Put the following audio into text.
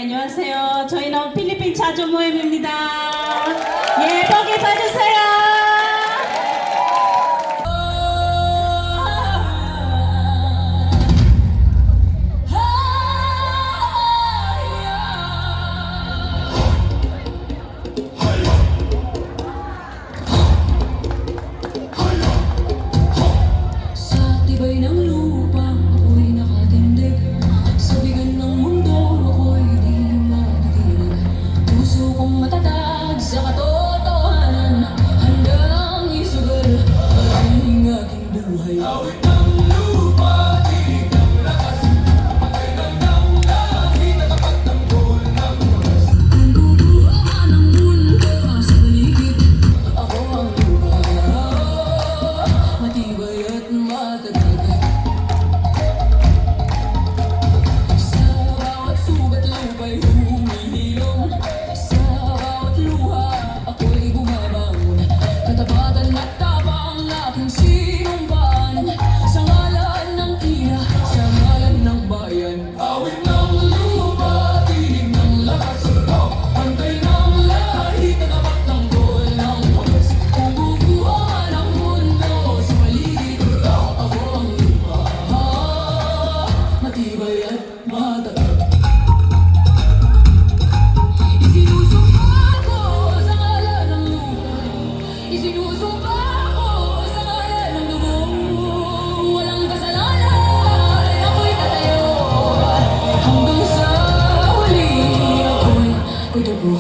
안녕하세요. 저희는 필리핀 자주 모임입니다. 예쁘게 봐주세요. Sa tibay ng lupa, ako'y nakatindig. Sa bigat ng mundo, ako'y di matitinag. Puso kong matatag sa katotohanan, handang isugal ang aking buhay. Awit ng lupa, tinig ng lakas, patay ng lahi na kapagtanggol ng oras. Kung bubuhaman ang mundo sa paligid, ako ang lupa, matibay at matatag. Sa bawat sugat lupa'y humihilom, sa bawat luha ako'y bumabangon. Katapatan at tapang aking sinumpaan, sa ngalan ng ina, sa ngalan ng bayan. Awit ng lupa, tinig ng lakas, pantay ng lahi, tagapagtanggol ng oras. Kung bubuhaman ang mundo sa paligid, ako ang lupa, matibay at matatag. Isinusumpa ko sa ngalan ng lupa, isinusumpa ko sa ngalan ng dugo. Walang kasalanan, ako'y tatayo hanggang sa huli, ako'y kutubo.